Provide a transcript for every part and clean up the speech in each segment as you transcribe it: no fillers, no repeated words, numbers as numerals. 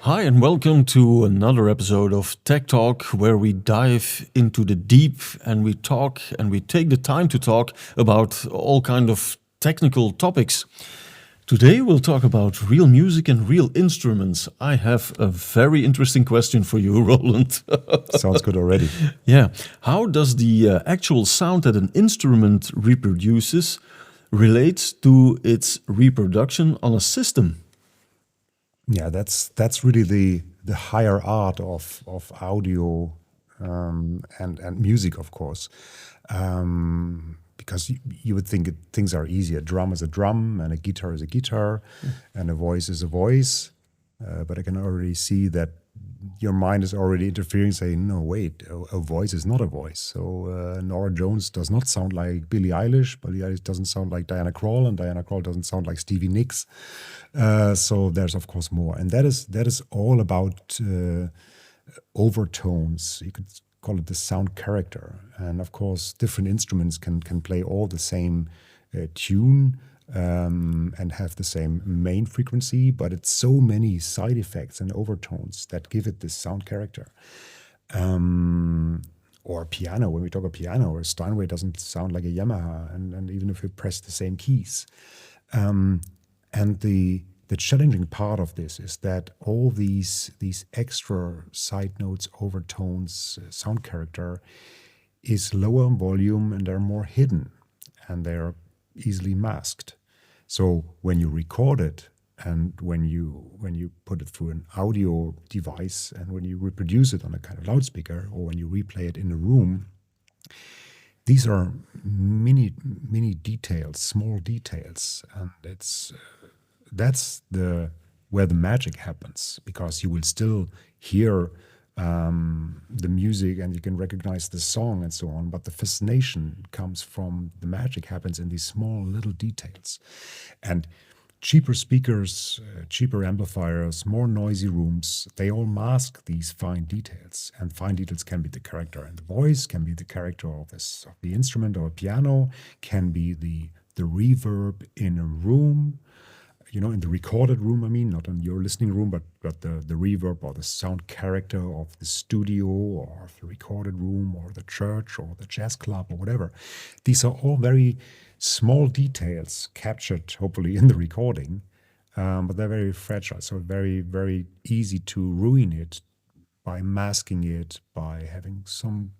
Hi, and welcome to another episode of Tech Talk, where we dive into the deep and we talk and we take the time to talk about all kind of technical topics. Today we'll talk about real music and real instruments. I have a very interesting question for you, Roland. Sounds good already. Yeah, how does the actual sound that an instrument reproduces relate to its reproduction on a system? Yeah, that's really the higher art of audio and music, of course, because you would think things are easy. A drum is a drum, and a guitar is a guitar, and a voice is a voice. But I can already see that your mind is already interfering, saying, "No, wait, a voice is not a voice." So Nora Jones does not sound like Billie Eilish. Billie Eilish doesn't sound like Diana Krall, and Diana Krall doesn't sound like Stevie Nicks. So there's of course more, and that is all about overtones. You could call it the sound character, and of course different instruments can play all the same tune and have the same main frequency, but it's so many side effects and overtones that give it this sound character. Or piano, when we talk about piano, or Steinway doesn't sound like a Yamaha, and even if we press the same keys. And the challenging part of this is that all these extra side notes, overtones, sound character is lower in volume and they're more hidden and they're easily masked. So when you record it and when you put it through an audio device and when you reproduce it on a kind of loudspeaker or when you replay it in a room, these are many details, small details, and that's where the magic happens, because you will still hear the music and you can recognize the song and so on, but the fascination comes from the magic happens in these small little details. And cheaper speakers, cheaper amplifiers, more noisy rooms, they all mask these fine details. And fine details can be the character in the voice, can be the character of the instrument or a piano, can be the reverb in a room, in the recorded room, I mean, not in your listening room, but the reverb or the sound character of the studio or the recorded room or the church or the jazz club or whatever. These are all very small details captured, hopefully, in the recording, but they're very fragile, so very, very easy to ruin it by masking it, by having some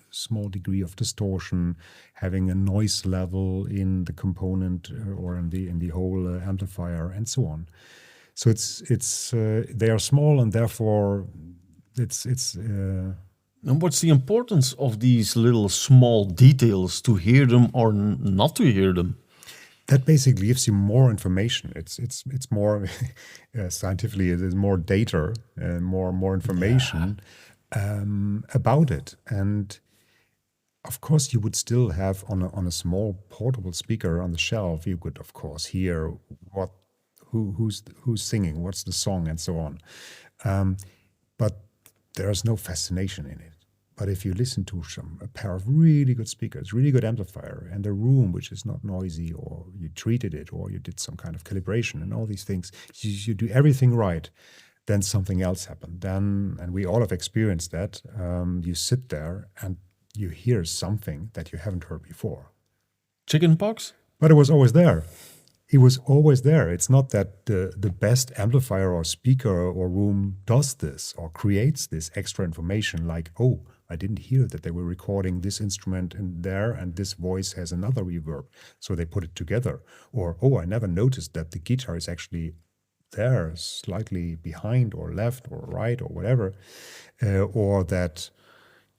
small degree of distortion, having a noise level in the component or in the whole amplifier, and so on. So it's they are small, and therefore it's. And what's the importance of these little small details, to hear them or not to hear them? That basically gives you more information. It's more scientifically. It is more data and more information about it. And of course, you would still have on a small portable speaker on the shelf. You could, of course, hear who's singing, what's the song, and so on. But there's no fascination in it. But if you listen to a pair of really good speakers, really good amplifier, and a room which is not noisy, or you treated it, or you did some kind of calibration, and all these things, you do everything right, then something else happened. Then, and we all have experienced that. You sit there and you hear something that you haven't heard before. Chicken pox? But it was always there. It was always there. It's not that the best amplifier or speaker or room does this or creates this extra information like, oh, I didn't hear that they were recording this instrument in there and this voice has another reverb, so they put it together. Or, oh, I never noticed that the guitar is actually there, slightly behind or left or right or whatever. Or that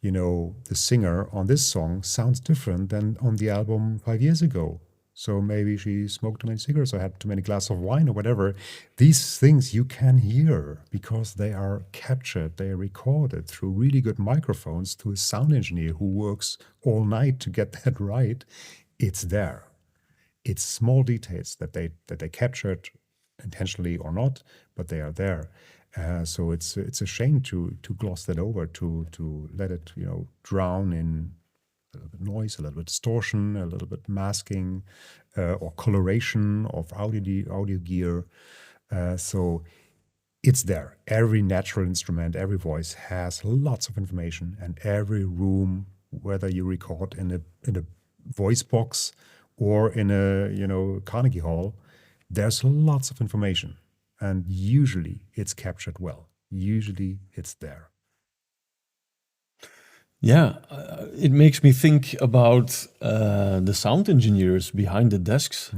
the singer on this song sounds different than on the album 5 years ago. So maybe she smoked too many cigarettes or had too many glasses of wine or whatever. These things you can hear because they are captured, they are recorded through really good microphones to a sound engineer who works all night to get that right. It's there. It's small details that they captured intentionally or not, but they are there. So it's a shame to gloss that over, to let it drown in a little bit noise, a little bit distortion, a little bit masking, or coloration of audio gear. So it's there. Every natural instrument, every voice has lots of information, and every room, whether you record in a voice box or in a Carnegie Hall, there's lots of information, and usually it's captured well. Usually it's there. Yeah, it makes me think about the sound engineers behind the desks.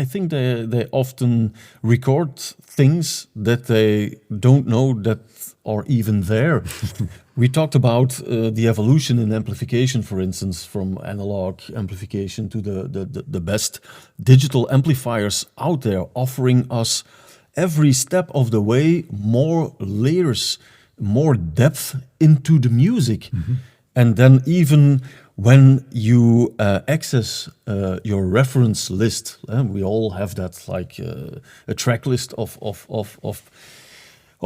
I think they often record things that they don't know that are even there. We talked about the evolution in amplification, for instance, from analog amplification to the best digital amplifiers out there, offering us every step of the way more layers, more depth into the music. And then even when you access your reference list, we all have that, like a track list of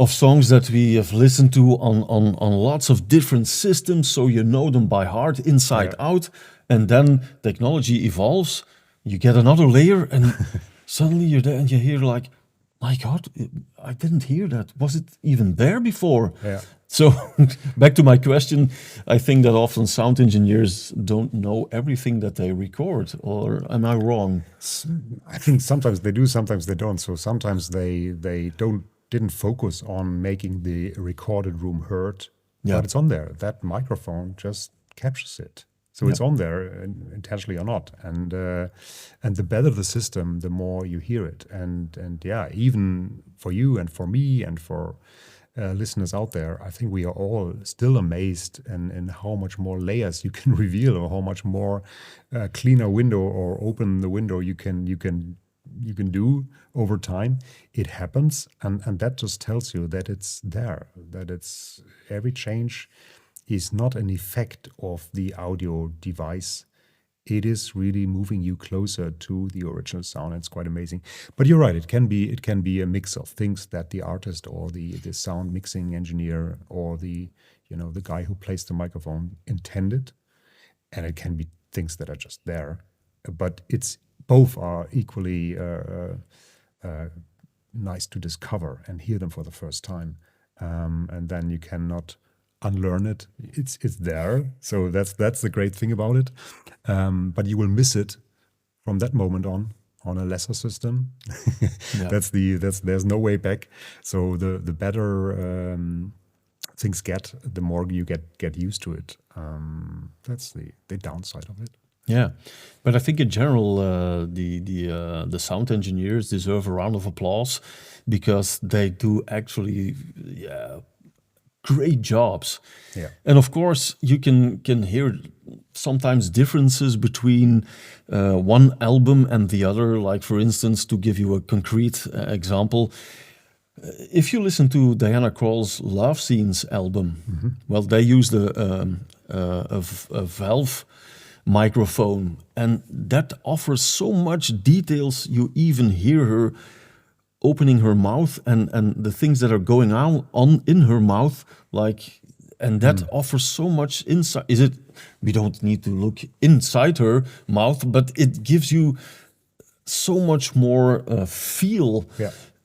songs that we have listened to on lots of different systems, so you know them by heart, inside out. And then technology evolves, you get another layer, and suddenly you're there and you hear like, my God, I didn't hear that. Was it even there before? Yeah. So back to my question, I think that often sound engineers don't know everything that they record, or am I wrong? I think sometimes they do, sometimes they don't. So sometimes they didn't focus on making the recorded room heard, Yeah. but it's on there. That microphone just captures it. So it's on there, intentionally or not. And the better the system, the more you hear it. And yeah, even for you and for me and for listeners out there, I think we are all still amazed in how much more layers you can reveal, or how much more cleaner window or open the window you can do over time. It happens, and that just tells you that it's there, that it's every change is not an effect of the audio device. It is really moving you closer to the original sound. It's quite amazing. But you're right, it can be a mix of things that the artist or the sound mixing engineer or the guy who plays the microphone intended, and it can be things that are just there. But it's both are equally nice to discover and hear them for the first time, and then you cannot unlearn it. It's there. So that's the great thing about it. But you will miss it from that moment on a lesser system. There's no way back. So the better things get, the more you get used to it. That's the downside of it. Yeah, but I think in general, the sound engineers deserve a round of applause, because they do actually great jobs. Yeah. And of course, you can hear sometimes differences between one album and the other. Like, for instance, to give you a concrete example, if you listen to Diana Krall's Love Scenes album, well, they used a valve microphone, and that offers so much details. You even hear her opening her mouth and the things that are going on in her mouth, like, and that offers so much insight. We don't need to look inside her mouth, but it gives you so much more feel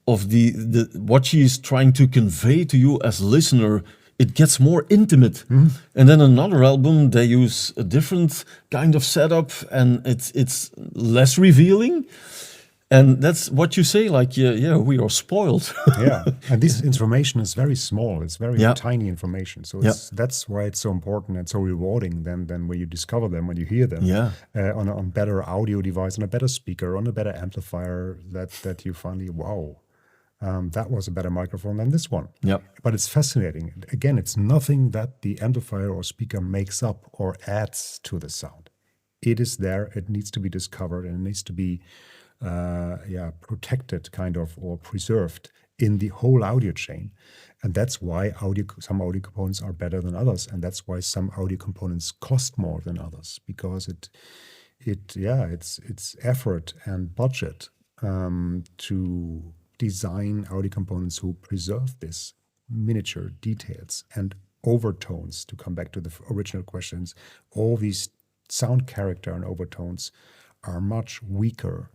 of the what she is trying to convey to you as listener. It gets more intimate. And then another album, they use a different kind of setup, and it's less revealing. And that's what you say, like, we are spoiled. Yeah, and this information is very small. It's very tiny information. So that's why it's so important and so rewarding than when you discover them, when you hear them on better audio device, on a better speaker, on a better amplifier, that you finally, wow, that was a better microphone than this one. Yep. But it's fascinating. Again, it's nothing that the amplifier or speaker makes up or adds to the sound. It is there. It needs to be discovered, and it needs to be protected, kind of, or preserved in the whole audio chain. And that's why some audio components are better than others, and that's why some audio components cost more than others, because it's effort and budget to design audio components who preserve this miniature details and overtones. To come back to the original questions, all these sound character and overtones are much weaker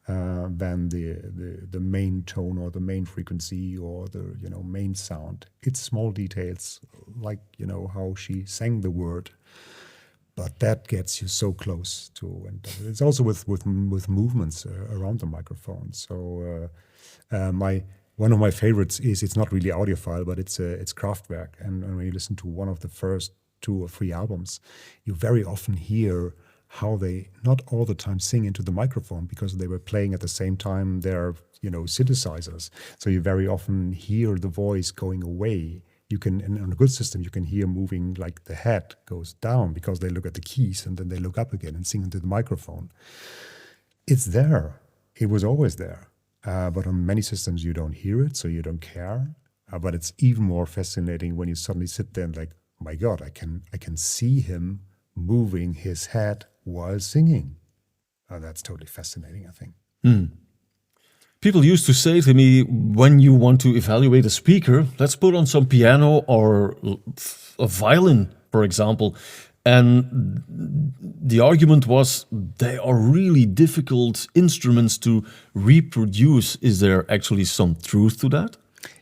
than the main tone or the main frequency or the main sound. It's small details like how she sang the word, but that gets you so close to. And it's also with movements around the microphone. So my one of my favorites is, it's not really audiophile, but it's Kraftwerk. And when you listen to one of the first 2 or 3 albums, you very often hear how they not all the time sing into the microphone, because they were playing at the same time their synthesizers. So you very often hear the voice going away. You can, on a good system, you can hear moving, like the head goes down because they look at the keys and then they look up again and sing into the microphone. It's there. It was always there. But on many systems, you don't hear it, so you don't care. But it's even more fascinating when you suddenly sit there and like, my God, I can see him moving his head while singing. That's totally fascinating, I think. People used to say to me, when you want to evaluate a speaker, let's put on some piano or a violin, for example. And the argument was they are really difficult instruments to reproduce. Is there actually some truth to that?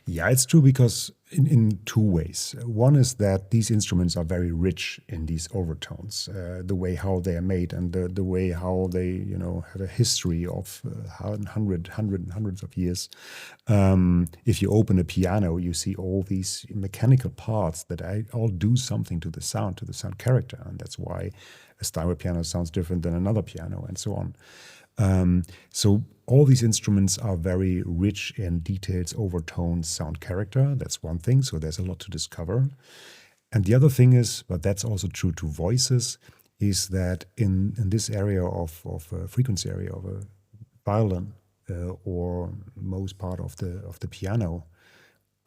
Yeah, it's true, because in 2 ways. One is that these instruments are very rich in these overtones, the way how they are made, and the way how they have a history of hundreds of years. If you open a piano, you see all these mechanical parts that all do something to the sound character, and that's why a Steinway piano sounds different than another piano, and so on. So all these instruments are very rich in details, overtones, sound character. That's one thing. So there's a lot to discover. And the other thing is, but that's also true to voices, is that in this area of frequency area of a violin or most part of the piano,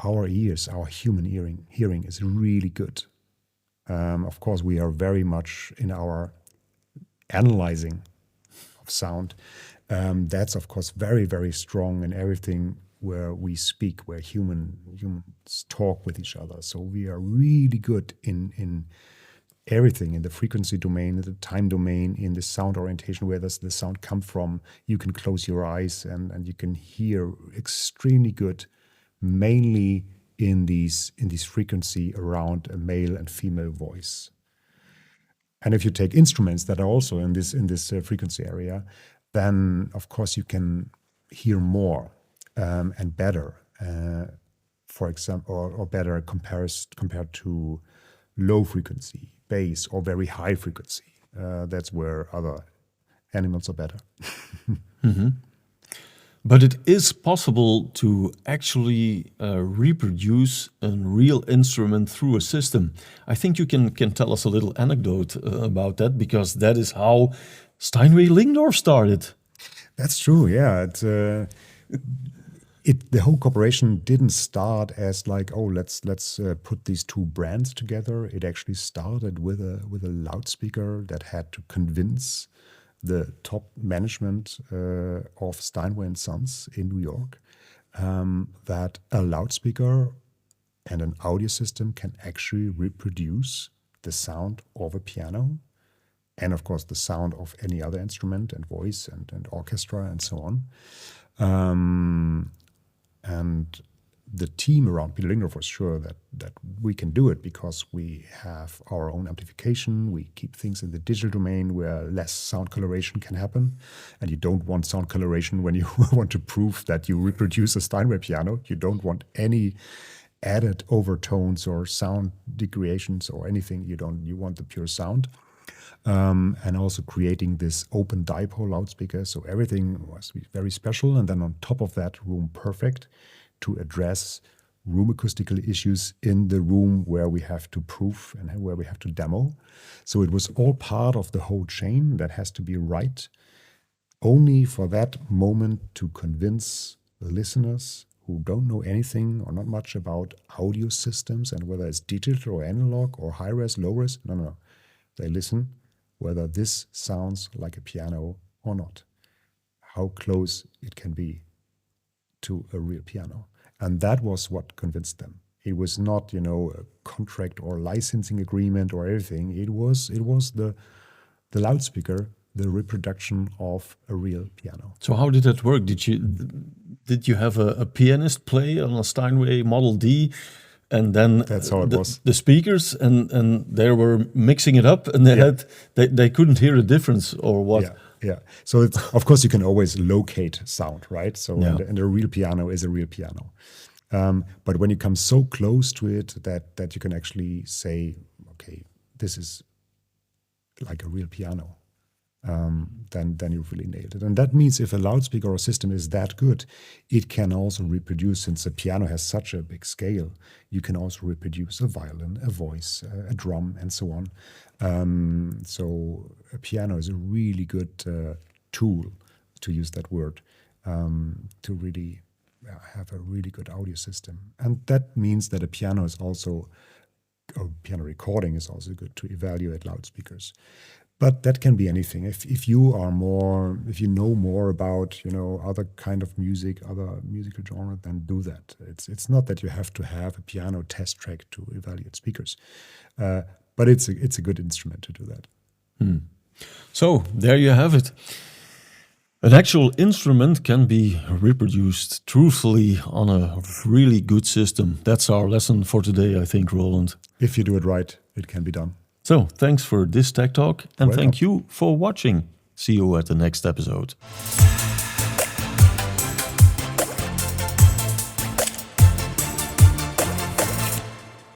our ears, our human hearing is really good. Of course, we are very much in our analyzing of sound. That's of course very, very strong in everything where we speak, where humans talk with each other. So we are really good in everything, in the frequency domain, in the time domain, in the sound orientation, where does the sound come from. You can close your eyes and you can hear extremely good, mainly in these frequency around a male and female voice. And if you take instruments that are also in this frequency area, then of course you can hear more and better. For example, or better compared to low frequency, bass, or very high frequency. That's where other animals are better. But it is possible to actually reproduce a real instrument through a system. I think you can tell us a little anecdote about that, because that is how Steinway Lingdorf started. That's true, yeah. The whole cooperation didn't start as like, oh, let's put these 2 brands together. It actually started with a loudspeaker that had to convince the top management of Steinway and Sons in New York that a loudspeaker and an audio system can actually reproduce the sound of a piano, and of course the sound of any other instrument and voice and orchestra and so on. And the team around Peter Lingdorf was sure that we can do it, because we have our own amplification. We keep things in the digital domain where less sound coloration can happen. And you don't want sound coloration when you want to prove that you reproduce a Steinway piano. You don't want any added overtones or sound degradation or anything. You want the pure sound. And also creating this open dipole loudspeaker. So everything was very special. And then on top of that, room perfect to address room acoustical issues in the room where we have to prove and where we have to demo. So it was all part of the whole chain that has to be right, only for that moment to convince the listeners who don't know anything or not much about audio systems and whether it's digital or analog or high-res, low-res. No. They listen whether this sounds like a piano or not, how close it can be to a real piano. And that was what convinced them. It was not, a contract or licensing agreement or anything. It was the loudspeaker the reproduction of a real piano. So how did that work? Did you have a pianist play on a Steinway Model D, and then That's how it was. the speakers, and they were mixing it up, and they couldn't hear a difference, or what? Yeah. So it's, of course, you can always locate sound, right? So Yeah. and a real piano is a real piano. But when you come so close to it that you can actually say, okay, this is like a real piano, then you've really nailed it. And that means if a loudspeaker or system is that good, it can also reproduce, since the piano has such a big scale, you can also reproduce a violin, a voice, a drum, and so on. So a piano is a really good tool, to use that word, to really have a really good audio system. And that means that a piano is also, or piano recording is also good to evaluate loudspeakers. But that can be anything. If you know more about, other kind of music, other musical genre, then do that. It's not that you have to have a piano test track to evaluate speakers, but it's a good instrument to do that. So there you have it. An actual instrument can be reproduced truthfully on a really good system. That's our lesson for today, I think, Roland. If you do it right, it can be done. So thanks for this Tech Talk, and Welcome. thank you for watching. See you at the next episode.